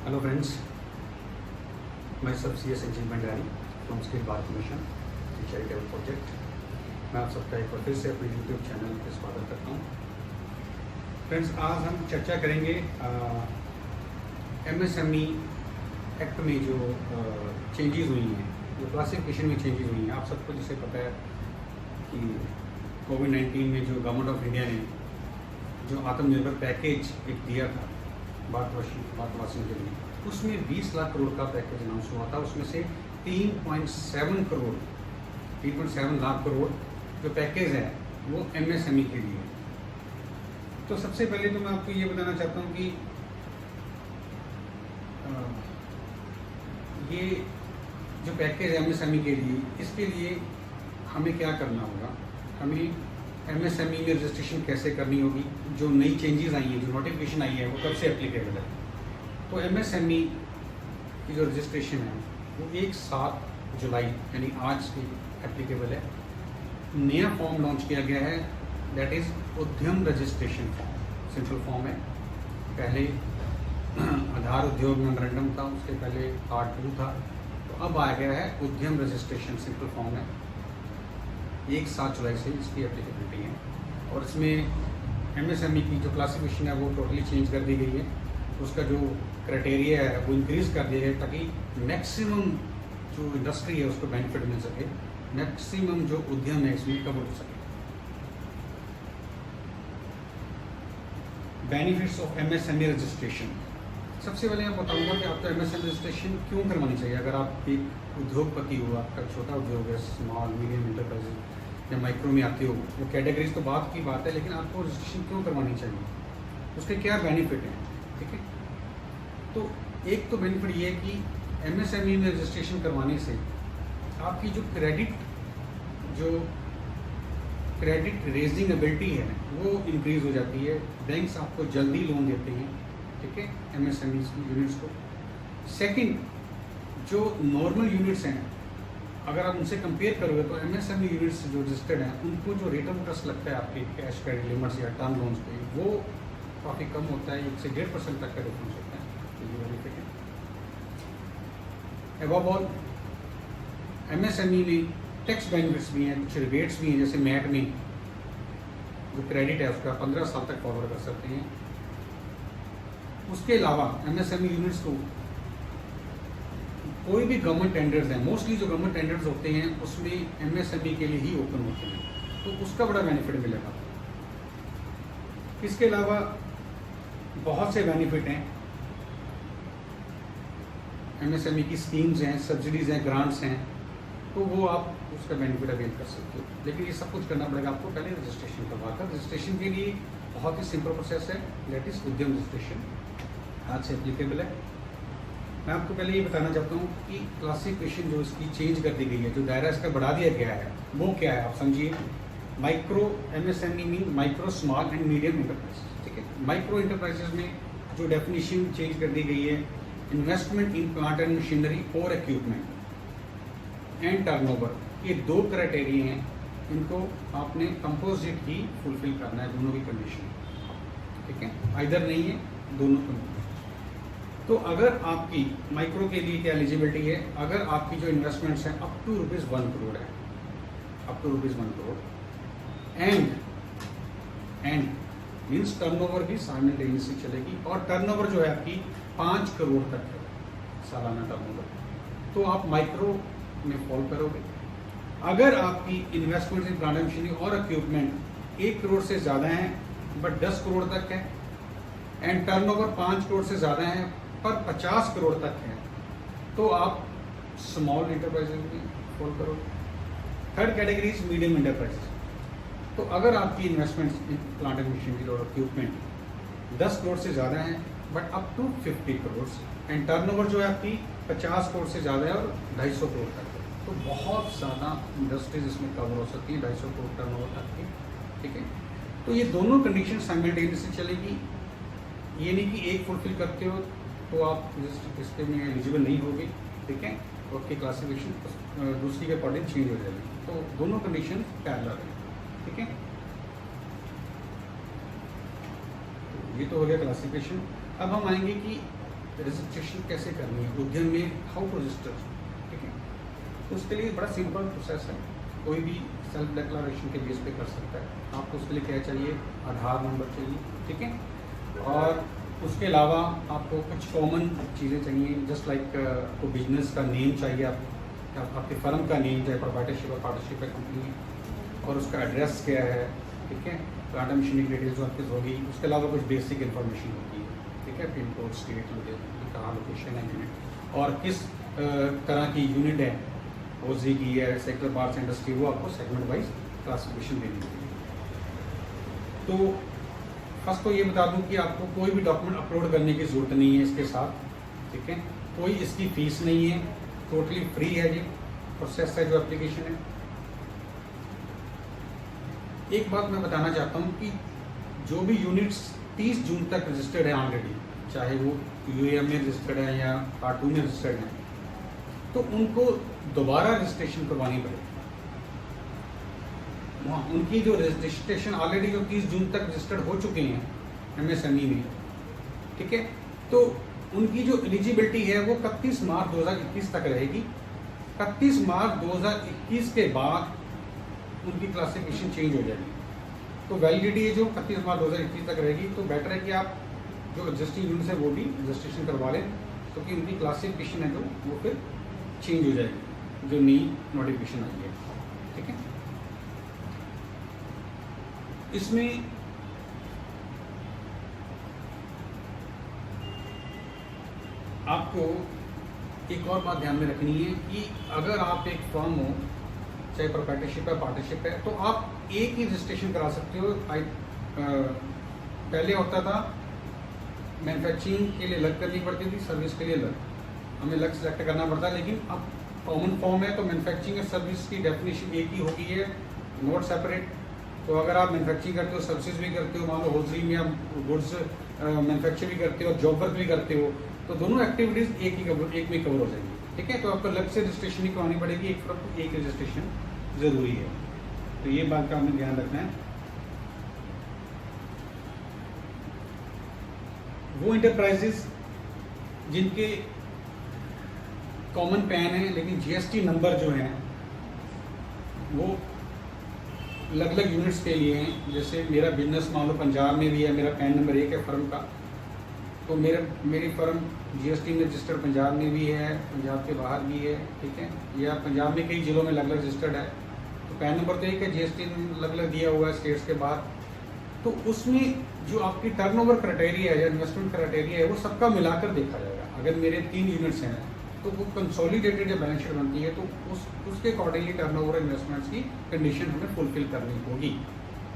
Hello friends, मैं सब C S Sanjeev Bhandari from skill bar commission charitable project. मैं आप सबका एक बार फिर से अपने यूट्यूब चैनल पर स्वागत करता हूँ। फ्रेंड्स, आज हम चर्चा करेंगे MSME एक्ट में जो चेंजेस हुई हैं, जो क्लासिफिकेशन में चेंजेस हुई हैं। आप सबको जैसे पता है कि कोविड-19 में जो गवर्नमेंट ऑफ इंडिया ने जो आत्मनिर्भर पैकेज एक दिया था भारतवासियों के लिए, उसमें 20 लाख करोड़ का पैकेज अनाउंस हुआ था। उसमें से 3.7 लाख करोड़ जो पैकेज है वो MSME के लिए है। तो सबसे पहले तो मैं आपको ये बताना चाहता हूँ कि ये जो पैकेज है MSME के लिए, इसके लिए हमें क्या करना होगा, हमें MSME में रजिस्ट्रेशन कैसे करनी होगी, जो नई चेंजेस आई हैं, जो नोटिफिकेशन आई है वो कब से एप्लीकेबल है। तो MSME की जो रजिस्ट्रेशन है वो 7 जुलाई यानी आज से एप्लीकेबल है। नया फॉर्म लॉन्च किया गया है, दैट इज़ उद्यम रजिस्ट्रेशन फॉर्म। सिंपल फॉर्म है। पहले आधार उद्योग मेमोरेंडम था, उसके पहले पार्ट 2 था, तो अब आ गया है उद्यम रजिस्ट्रेशन सिंपल फॉर्म है। 7 जुलाई से इसकी एप्लीकेबिलिटी है और इसमें MSME की जो क्लासिफिकेशन है वो टोटली चेंज कर दी गई है। उसका जो क्राइटेरिया है वो इंक्रीज़ कर दिया गया ताकि मैक्सिमम जो इंडस्ट्री है उसको बेनिफिट मिल सके, मैक्सिमम जो उद्यम है इसमें कवर हो सके। Benefits of MSME registration. सबसे पहले मैं बताऊंगा कि आपको MSME रजिस्ट्रेशन क्यों करवानी चाहिए। अगर आप एक उद्योगपति हो, आपका छोटा उद्योग है, स्मॉल मीडियम इंटरप्राइजेज या माइक्रो में आते हो, वो कैटेगरीज तो बात की बात है, लेकिन आपको रजिस्ट्रेशन क्यों करवानी चाहिए, उसके क्या बेनिफिट हैं। ठीक है, तो एक तो बेनिफिट ये है कि MSME में रजिस्ट्रेशन करवाने से आपकी जो क्रेडिट रेजिंग एबिलिटी है वो इंक्रीज़ हो जाती है। बैंक्स आपको जल्दी लोन देते हैं, ठीक है, MSME यूनिट्स को। सेकंड, जो नॉर्मल यूनिट्स हैं अगर आप उनसे कंपेयर करोगे तो MSME यूनिट्स जो रजिस्टर्ड हैं उनको जो रेट ऑफ इंटरेस्ट लगता है आपके कैश क्रेडिट लिमिट्स या टर्म लोन्स पे, वो काफ़ी कम होता है। 1 से 1.5% तक का डिफरेंस होता है। तो ये बेनिफिट है। अबव ऑल MSME में टैक्स बेनिफिट्स भी हैं, कुछ रिबेट्स भी हैं, जैसे मैट में जो क्रेडिट है उसका 15 साल तक फॉरवर्ड कर सकते हैं। उसके अलावा MSME यूनिट्स को कोई भी गवर्नमेंट टेंडर्स हैं, मोस्टली जो गवर्नमेंट टेंडर्स होते हैं उसमें MSME के लिए ही ओपन होते हैं, तो उसका बड़ा बेनिफिट मिलेगा। इसके अलावा बहुत से बेनिफिट हैं। MSME की स्कीम्स हैं, सब्सिडीज़ हैं, ग्रांट्स हैं, तो वो आप उसका बेनिफिट अवेल कर सकते हो। लेकिन ये सब कुछ करना पड़ेगा आपको पहले रजिस्ट्रेशन करवाकर। रजिस्ट्रेशन के लिए बहुत ही सिंपल प्रोसेस है, दैट इज़ उद्यम रजिस्ट्रेशन, आज से एप्लीकेबल है। मैं आपको पहले ये बताना चाहता हूँ कि क्लासिफिकेशन जो इसकी चेंज कर दी गई है, जो दायरा इसका बढ़ा दिया गया है, वो क्या है आप समझिए। Micro MSME mean micro small and medium enterprises. ठीक है, माइक्रो इंटरप्राइजेज में जो डेफिनेशन चेंज कर दी गई है, investment in plant and machinery और इक्विपमेंट एंड टर्नओवर, ये 2 क्राइटेरिया हैं, इनको आपने कंपोजिट ही फुलफिल करना है, दोनों की कंडीशन। ठीक है, आइदर नहीं है, दोनों कंडीशन। तो अगर आपकी माइक्रो के लिए क्या एलिजिबिलिटी है, अगर आपकी जो इन्वेस्टमेंट्स हैं अप टू ₹1 करोड़ है, up to ₹1 crore, and means turnover भी साइमल्टेनियसली चलेगी, और टर्नओवर जो है आपकी 5 करोड़ तक है सालाना टर्नओवर, तो आप माइक्रो में फॉल करोगे। अगर आपकी investment in plant and machinery और इक्विपमेंट 1 करोड़ से ज़्यादा है बट 10 करोड़ तक है, एंड टर्नओवर 5 करोड़ से ज़्यादा है पर 50 करोड़ तक है, तो आप स्मॉल इंटरप्राइजेज में फॉल करोगे। Third category is medium enterprises. तो अगर आपकी investments in plant and machinery और इक्विपमेंट 10 करोड़ से ज़्यादा है but up to 50 crore, and turnover जो है आपकी 50 करोड़ से ज़्यादा है और 250 करोड़ तक है, तो बहुत ज़्यादा इंडस्ट्रीज इसमें कवर हो सकती है 250 करोड़ टर्नओवर तक की। ठीक है, तो ये दोनों कंडीशन साइमल्टेनियसली चलेगी। ये नहीं कि एक फुलफिल करते हो तो आप इसके में एलिजिबल नहीं होगे। ठीक है, आपकी क्लासिफिकेशन दूसरी के अकॉर्डिंग चेंज हो जाएगी, तो दोनों कंडीशन पैरेलल है। ठीक है, ये तो हो गया क्लासिफिकेशन। अब हम आएंगे कि रजिस्ट्रेशन कैसे करनी है उद्यम में, हाउ टू रजिस्टर, ठीक है। तो उसके लिए बड़ा सिंपल प्रोसेस है, कोई भी सेल्फ डिक्लेरेशन के बेस पे कर सकता है। आपको उसके लिए क्या चाहिए, आधार नंबर चाहिए, ठीक है। और उसके अलावा आपको कुछ कॉमन चीज़ें चाहिए, जस्ट लाइक आपको बिजनेस का नेम चाहिए, आपके फर्म का नेम, चाहे प्रोप्राइटरशिप और पार्टनरशिप है कंपनी, और उसका एड्रेस क्या है, ठीक है। प्लांट एंड मशीनरी की डिटेल्स आपकी होगी। उसके अलावा कुछ बेसिक इन्फॉर्मेशन होती है, ठीक है, पिन कोड, स्टेट, कहाँ लोकेशन है यूनिट, और किस तरह की यूनिट है, ओजी की है, सेक्टर, बार्स, इंडस्ट्री, वो आपको सेगमेंट वाइज क्लासिफिकेशन देनी होगी। तो फर्स्ट तो ये बता दूं कि आपको कोई भी डॉक्यूमेंट अपलोड करने की ज़रूरत नहीं है इसके साथ, ठीक है। कोई इसकी फीस नहीं है, टोटली फ्री है ये प्रोसेस है जो एप्लीकेशन है। एक बात मैं बताना चाहता हूँ कि जो भी यूनिट्स 30 जून तक रजिस्टर्ड है ऑलरेडी, चाहे वो यूएएम में रजिस्टर्ड है या पार्ट 2 में रजिस्टर्ड है, तो उनको दोबारा रजिस्ट्रेशन करवानी पड़ेगी। वहाँ उनकी जो रजिस्ट्रेशन ऑलरेडी जो 30 जून तक रजिस्टर्ड हो चुके हैं एमएसएमई में, ठीक है, तो उनकी जो एलिजिबिलिटी है वो 31 मार्च 2021 तक रहेगी। 31 मार्च 2021 के बाद उनकी क्लासिफिकेशन चेंज हो जाएगी। तो वैलिडिटी जो 31 मार्च 2021 तक रहेगी, तो बेटर है कि आप जो एग्जिस्टिंग यूनिट्स है वो भी रजिस्ट्रेशन करवा लें, क्योंकि उनकी क्लासिफिकेशन है जो वो फिर चेंज हो जाएगी जो नई नोटिफिकेशन आई है, ठीक है। इसमें आपको एक और बात ध्यान में रखनी है कि अगर आप एक फर्म हो, चाहे प्रोप्राइटरशिप है, पार्टनरशिप है, तो आप एक ही रजिस्ट्रेशन करा सकते हो। पहले होता था मैन्युफैक्चरिंग के लिए अलग करनी पड़ती थी, सर्विस के लिए अलग, हमें अलग सेलेक्ट करना पड़ता है। लेकिन अब कॉमन फॉर्म है, तो मैन्युफैक्चरिंग और सर्विस की डेफिनेशन एक ही हो गई है, नॉट सेपरेट। तो अगर आप मैन्युफैक्चरिंग करते हो, सर्विसेज भी करते हो, मान लो होलसेल में आप गुड्स मैन्युफैक्चर भी करते हो, जॉब वर्क भी करते हो, तो दोनों एक्टिविटीज एक में कवर हो जाएंगी, ठीक है। तो आपको अलग से रजिस्ट्रेशन नहीं करवानी पड़ेगी, एक फर्म को एक रजिस्ट्रेशन जरूरी है। तो ये बात का हमें ध्यान रखना है। वो इंटरप्राइजेस जिनके कॉमन पैन है लेकिन जीएसटी नंबर जो है वो अलग अलग यूनिट्स के लिए हैं, जैसे मेरा बिजनेस मान लो पंजाब में भी है, मेरा पैन नंबर 1 है फर्म का, तो मेरी फर्म जीएसटी में रजिस्टर्ड पंजाब में भी है, पंजाब के बाहर भी है, ठीक है, या पंजाब में कई जिलों में अलग अलग रजिस्टर्ड है, तो पैन नंबर तो 1 है, जीएसटी अलग अलग दिया हुआ है स्टेट्स के बाहर। तो उसमें जो आपकी टर्नओवर क्राइटेरिया है या इन्वेस्टमेंट क्राइटेरिया है वो सबका मिलाकर देखा जाएगा। अगर मेरे 3 यूनिट्स हैं तो वो कंसोलिडेटेड जब बैलेंस शीट बनती है तो उसके अकॉर्डिंगली टर्नओवर इन्वेस्टमेंट्स की कंडीशन हमें फुलफिल करनी होगी,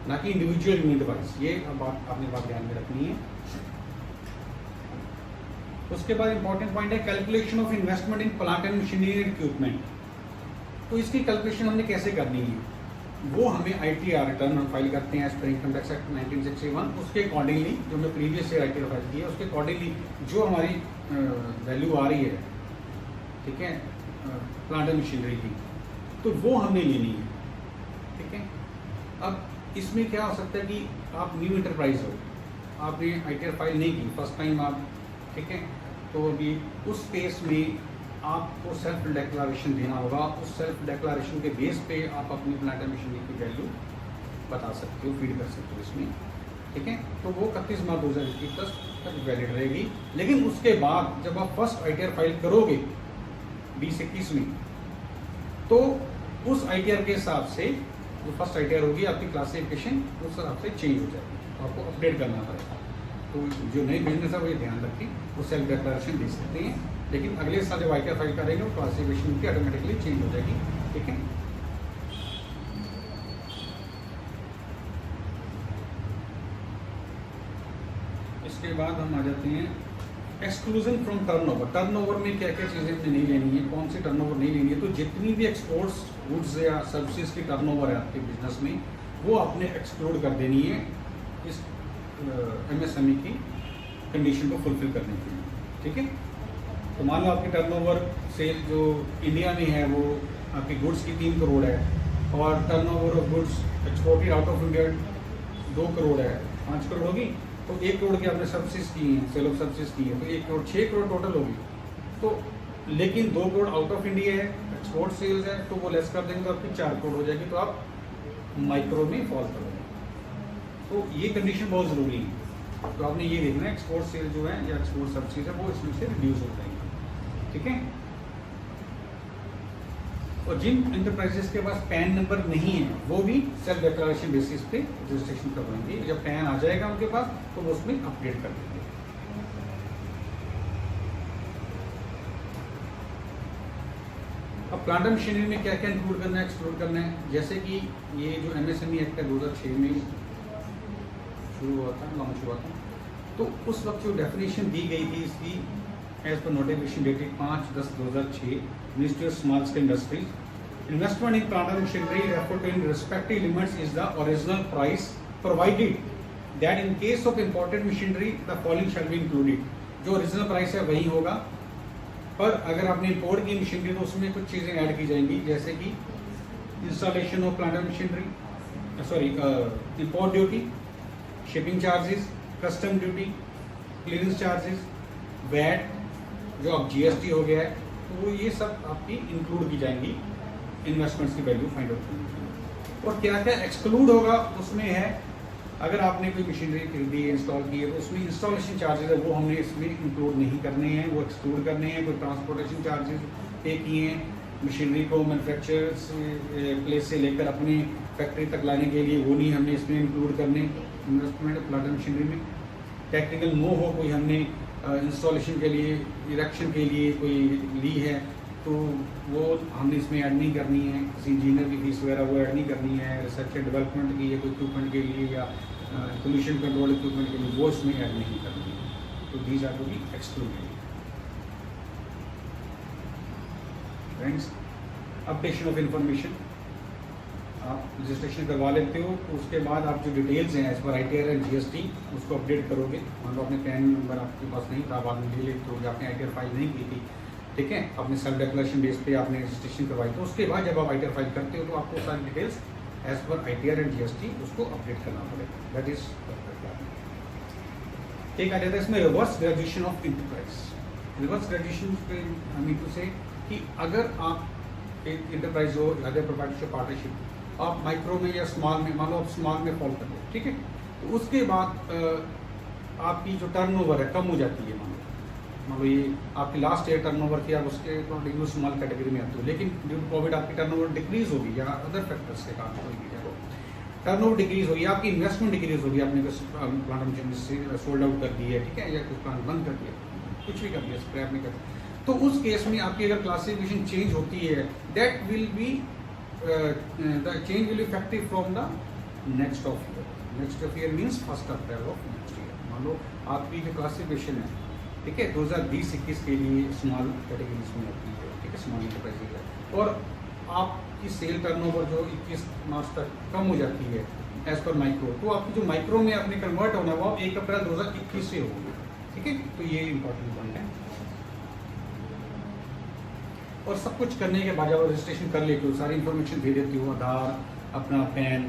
ना कि इंडिविजुअल यूनिट वाइज। ये बात आपने ध्यान में रखनी है। उसके बाद इंपॉर्टेंट पॉइंट है calculation of investment in plant and machinery and equipment. तो इसकी कैलकुलेशन हमने कैसे करनी है, वो हमें ITR रिटर्न हम फाइल करते हैं एज पर इनकम टैक्स एक्ट 1961, उसके अकॉर्डिंगली जो मैं प्रीवियस ईयर ITR फाइल की है उसके अकॉर्डिंगली जो हमारी वैल्यू आ रही है, ठीक है, प्लांट एंड मशीनरी की, तो वो हमने लेनी है, ठीक है। अब इसमें क्या हो सकता है कि आप न्यू इंटरप्राइज हो, आपने ITR फाइल नहीं की, फर्स्ट टाइम आप, ठीक है, तो अभी उस केस में आपको सेल्फ डिक्लेरेशन देना होगा। उस सेल्फ डिक्लेरेशन के बेस पे आप अपनी प्लांट एंड मशीनरी की वैल्यू बता सकते हो, फीड कर सकते हो इसमें, ठीक है। तो वो 31 मार्च 2021 तक वैलिड रहेगी। लेकिन उसके बाद जब आप फर्स्ट ITR फाइल करोगे 2021 में, तो उस ITR के हिसाब से जो फर्स्ट ITR होगी आपकी क्लासिफिकेशन उस हिसाब से चेंज हो जाएगी, तो आपको अपडेट करना पड़ेगा। तो जो नई बिजनेस है वो ये ध्यान रखें, वो सेल्फ डिक्लेरेशन दे सकते हैं, लेकिन अगले साल जब ITR फाइल करेंगे वो क्लासिफिकेशन उनकी ऑटोमेटिकली चेंज हो जाएगी, ठीक है। इसके बाद हम आ जाते हैं एक्सक्लूजन फ्रॉम टर्नओवर। टर्नओवर में क्या क्या चीज़ें हमें नहीं लेनी है, कौन सी टर्नओवर नहीं लेनी है। तो जितनी भी एक्सपोर्ट्स गुड्स या सर्विसेज की टर्नओवर है आपके बिजनेस में, वो आपने एक्सक्लूड कर देनी है इस MSME की कंडीशन को फुलफिल करने के लिए, ठीक है। तो मान लो आपकी टर्नओवर सेल जो इंडिया में है वो आपकी गुड्स की 3 करोड़ है, और turnover of goods exported out of India 2 crore है, 5 करोड़ होगी, तो 1 करोड़ की आपने सर्विसेज की हैं, सेल ऑफ सर्विसेज की है, तो 1 करोड़ 6 करोड़ टोटल होगी। तो लेकिन 2 करोड़ आउट ऑफ इंडिया है, एक्सपोर्ट सेल्स है, तो वो लेस कर देंगे तो आपकी 4 करोड़ हो जाएगी, तो आप माइक्रो में फॉल करोगे। तो ये कंडीशन बहुत ज़रूरी है। तो आपने ये देखना है एक्सपोर्ट सेल जो है या एक्सपोर्ट सर्विसेज है वो इसमें से रिड्यूस हो जाएंगे, ठीक है। और जिन इंटरप्राइजेस के पास पैन नंबर नहीं है वो भी सेल्फ डिक्लेरेशन बेसिस पे रजिस्ट्रेशन करवाएंगे। जब पैन आ जाएगा उनके पास तो वो उसमें अपडेट कर देंगे। अब प्लांट एंड मशीनरी में क्या क्या इंक्लूड करना है, एक्सक्लूड करना है, जैसे कि ये जो MSME एक्ट है 2006 में शुरू हुआ था, लॉन्च हुआ था, तो उस वक्त जो डेफिनेशन दी गई थी इसकी as per notification dated 5/10/2006 ministry of small scale industries, investment in plant and machinery refer to in respective limits is the original price provided that in case of imported machinery the following shall be included. जो original price है वही होगा, पर अगर आपने import की machinery तो उसमें कुछ चीज़ें ऐड की जाएंगी, जैसे कि installation of plant and machinery, sorry import duty, shipping charges, custom duty, clearance charges, VAT, जो अब GST हो गया है, तो ये सब आपकी इंक्लूड की जाएंगी इन्वेस्टमेंट्स की वैल्यू फाइंड आउट करने के लिए। और क्या क्या एक्सक्लूड होगा उसमें है, अगर आपने कोई मशीनरी खरीदी है, इंस्टॉल की है, तो उसमें इंस्टॉलेशन चार्जेस है वो हमने इसमें इंक्लूड नहीं करने हैं, वो एक्सक्लूड करने हैं। कोई ट्रांसपोर्टेशन चार्जेस पे किए हैं मशीनरी को मैन्युफैक्चरर्स प्लेस से लेकर अपनी फैक्ट्री तक लाने के लिए, वो नहीं हमने इसमें इंक्लूड करने। इन्वेस्टमेंट प्लांट एंड मशीनरी में टेक्निकल नो हो कोई हमने इंस्टॉलेशन के लिए, इरेक्शन के लिए कोई ली है, तो वो हमने इसमें ऐड नहीं करनी है। किसी इंजीनियर की फीस वगैरह वो ऐड नहीं करनी है। रिसर्च एंड डेवलपमेंट की या कोई इक्विपमेंट के लिए या पोल्यूशन कंट्रोल इक्विपमेंट के लिए वो इसमें ऐड नहीं करनी है। तो these are to be excluded. Friends, updation of information, आप रजिस्ट्रेशन करवा लेते हो तो उसके बाद आप जो डिटेल्स हैं as per ITR and GST उसको अपडेट करोगे। मान लो अपने पैन नंबर आपके पास नहीं था, बाद में ले लेते हो, आपने ITR फाइल नहीं की थी, ठीक है, आपने सेल्फ डिक्लेरेशन बेस पे आपने रजिस्ट्रेशन करवाई, तो उसके बाद जब आप ITR फाइल करते हो तो आपको सारी details as per ITR and GST उसको अपडेट करना पड़ेगा। दैट इज एक आ जाता है इसमें reverse graduation of enterprise. Reverse graduation पे हम टू से कि अगर आप एक इंटरप्राइज हो, अदर प्रोप्राइटरशिप पार्टनरशिप, आप माइक्रो में या स्मॉल में, मान लो आप स्मॉल में फॉल कर लो, ठीक है, तो उसके बाद आपकी जो टर्नओवर है कम हो जाती है। मान लो ये आपकी लास्ट ईयर टर्नओवर थी, आप उसके अकॉर्डिंग स्मॉल कैटेगरी में आते हो, लेकिन ड्यू टू कोविड आपकी टर्नओवर डिक्रीज होगी या अदर फैक्टर्स के कारण कोई भी टर्नओवर डिक्रीज होगी, आपकी इन्वेस्टमेंट डिक्रीज होगी, आपने प्लांट मशीनरी सोल्ड आउट कर दी है, ठीक है, या कुछ प्लांट बंद कर दिया, कुछ भी कर दिया, स्क्रैप नहीं कर दिया, तो उस केस में आपकी अगर क्लासिफिकेशन चेंज होती है, that will be the change will effective from the next of year. Next of year means 1 April of next year. मान लो आपकी जो क्लासिफिकेशन है, ठीक है, 2020-21 के लिए स्मॉल कैटेगरीज में आती है, ठीक है, स्मॉल इंटरप्राइजेज है, और आपकी सेल टर्नओवर जो 21 मार्च तक कम हो जाती है एज पर माइक्रो, तो आपकी जो माइक्रो में अपने कन्वर्ट होना वो 1 अप्रैल 2021 से होगी, ठीक है, तो ये इंपॉर्टेंट पॉइंट है। और सब कुछ करने के बाद जब रजिस्ट्रेशन कर लेते हो, सारी इन्फॉर्मेशन दे देती हो, आधार, अपना पैन,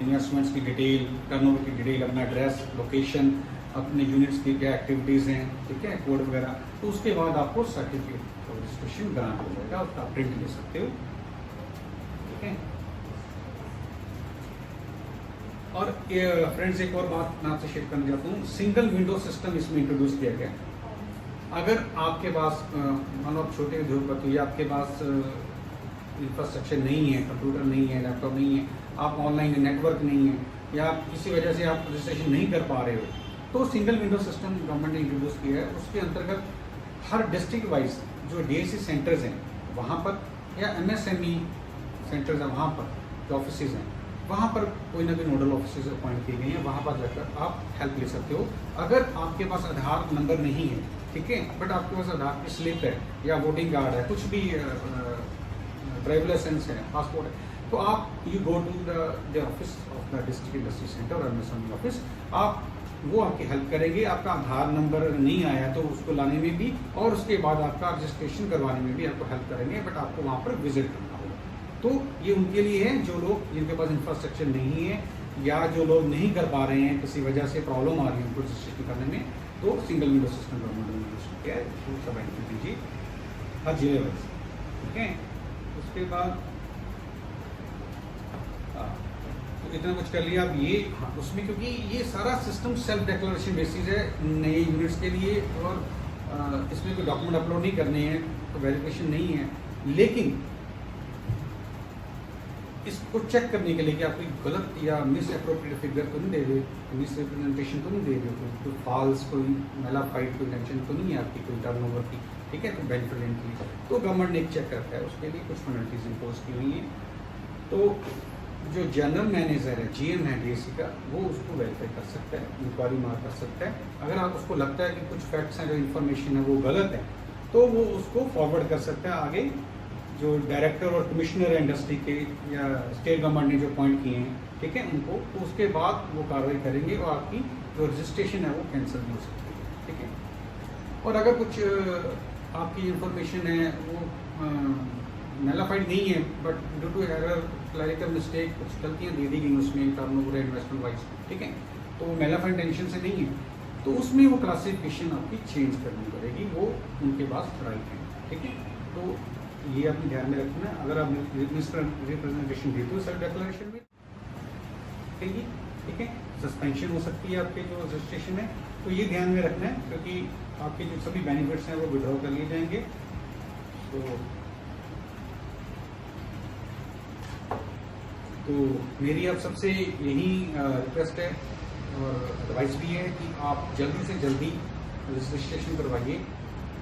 इन्वेस्टमेंट्स की डिटेल, टर्नओवर की डिटेल, अपना एड्रेस, लोकेशन, अपने यूनिट्स की क्या एक्टिविटीज़ हैं, ठीक है, कोड वगैरह, तो उसके बाद आपको सर्टिफिकेट रजिस्ट्रेशन ग्रांट हो जाएगा, उसका प्रिंट ले सकते हो, ठीक है। और फ्रेंड्स, एक और बात मैं आपसे शेयर करना चाहता हूँ, सिंगल विंडो सिस्टम इसमें इंट्रोड्यूस किया गया। अगर आपके पास मान लो आप छोटे उद्योगपति हो या आपके पास इंफ्रास्ट्रक्चर नहीं है, कंप्यूटर नहीं है, लैपटॉप नहीं है, आप ऑनलाइन नेटवर्क नहीं है, या किसी वजह से आप रजिस्ट्रेशन नहीं कर पा रहे हो, तो सिंगल विंडो सिस्टम गवर्नमेंट ने इंट्रोड्यूस किया है। उसके अंतर्गत हर डिस्ट्रिक्ट वाइज जो DSC सेंटर्स हैं वहाँ पर, या MSME सेंटर्स हैं वहाँ पर, जो ऑफिसेज हैं वहाँ पर कोई ना कोई नोडल ऑफिसर्स अपॉइंट किए गए हैं, वहाँ पर जाकर आप हेल्प ले सकते हो। अगर आपके पास आधार नंबर नहीं है, ठीक है, बट आपके पास आधार की स्लिप है या वोटिंग कार्ड है, कुछ भी ड्राइविंग लाइसेंस है, पासपोर्ट है, तो आप you go to the office of the district industry centre और MSME ऑफिस, आप वो आपकी हेल्प करेंगे। आपका आधार नंबर नहीं आया तो उसको लाने में भी, और उसके बाद आपका रजिस्ट्रेशन करवाने में भी आपको हेल्प करेंगे, बट आपको वहाँ पर विजिट करना होगा। तो ये उनके लिए है जो लोग जिनके पास इंफ्रास्ट्रक्चर नहीं है या जो लोग नहीं कर पा रहे हैं, किसी वजह से प्रॉब्लम आ रही है उनको रजिस्ट्रेशन करने में, तो सिंगल विंडो सिस्टम गवर्नमेंट ने यूज किया है, उसका बेनिफिट दीजिए हर जिले वाइज। ठीक है, उसके बाद तो इतना कुछ कर लिया। अब ये उसमें क्योंकि ये सारा सिस्टम सेल्फ डिक्लेरेशन बेसिस है नए यूनिट्स के लिए, और इसमें कोई डॉक्यूमेंट अपलोड नहीं करने हैं, तो वेरिफिकेशन नहीं है। लेकिन इसको चेक करने के लिए कि आप कोई गलत या मिस अप्रोप्रिएट फिगर तो नहीं दे रहे, मिस रिप्रेजेंटेशन तो नहीं दे रहे, कोई फॉल्स, कोई मेलाफाइड कोई टेंशन तो नहीं है आपकी, कोई टर्नओवर की। ठीक है, तो बेनिफिट एंट्री तो गवर्नमेंट ने एक चेक करता है, उसके लिए कुछ पेनल्टीज इम्पोज की हुई हैं। तो जो जनरल मैनेजर है, GM है DSC का, वो उसको वेरीफाई कर सकता है, इंक्वायरी मार कर सकता है। अगर आप उसको लगता है कि कुछ फैक्ट्स हैं, जो इन्फॉर्मेशन है वो गलत है, तो वो उसको फॉरवर्ड कर सकता है आगे जो डायरेक्टर और कमिश्नर है इंडस्ट्री के, या स्टेट गवर्नमेंट ने जो अपॉइंट किए हैं, ठीक है, उनको। तो उसके बाद वो कार्रवाई करेंगे और आपकी जो रजिस्ट्रेशन है वो कैंसिल हो सकती है। ठीक है, और अगर कुछ आपकी इंफॉर्मेशन है वो नैलाफाइड नहीं है, but due to error, clerical mistake, कुछ गलतियाँ दे दी गई उसमें टर्नओवर इन्वेस्टमेंट वाइज, ठीक है, तो नैलाफाइड टेंशन से नहीं है, तो उसमें वो क्लासिफिकेशन आपकी चेंज करनी पड़ेगी, वो उनके पास राइट है। ठीक है, तो ये अपने ध्यान में रखना है। अगर आप रिप्रेजेंटेशन देते हो सेल्फ डिक्लेरेशन में, ठीक है, सस्पेंशन हो सकती है आपके जो रजिस्ट्रेशन है, तो ये ध्यान में रखना है, क्योंकि आपके जो सभी बेनिफिट्स हैं वो विड्रॉ कर लिए जाएंगे। तो मेरी आप सबसे यही रिक्वेस्ट है और एडवाइस भी है कि आप जल्दी से जल्दी रजिस्ट्रेशन करवाइए।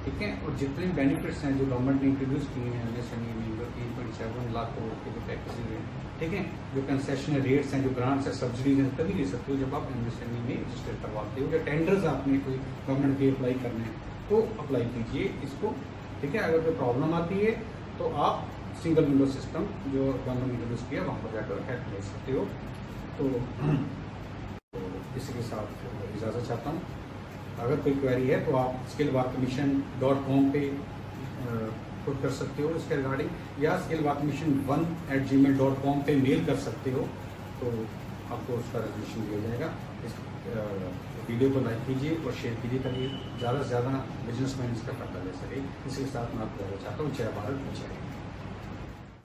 ठीक है, और जितने बेनिफिट्स हैं जो गवर्नमेंट ने इंट्रोड्यूस किए हैं MSME में, जो 3.7 लाख करोड़ के जो पैकेज हैं, ठीक है, जो कंसेशनल रेट्स हैं, जो ग्रांट्स हैं, सब्सिडीज हैं, तभी ले सकते हो जब आप MSME में रजिस्टर करवाते हो। या टेंडर्स आपने कोई गवर्नमेंट के अप्लाई करने हैं तो अप्लाई कीजिए इसको। ठीक है, अगर कोई प्रॉब्लम आती है तो आप सिंगल विंडो सिस्टम जो गवर्नमेंट इंट्रोड्यूस किया वहाँ पर जाकर हेल्प ले सकते हो। तो इसी के साथ इजाज़त चाहता हूँ। अगर कोई क्वेरी है तो आप skillbarcommission.com पे पुट कर सकते हो इसके रिगार्डिंग, या skillbarcommission1@gmail.com पे मेल कर सकते हो, तो आपको उसका रेजोल्यूशन दिया जाएगा। इस वीडियो को लाइक कीजिए और शेयर कीजिए ताकि ज़्यादा से ज़्यादा बिजनेसमैन इसका फायदा ले सके। इसी के साथ मैं आपको चाहता हूँ, जय भारत जय।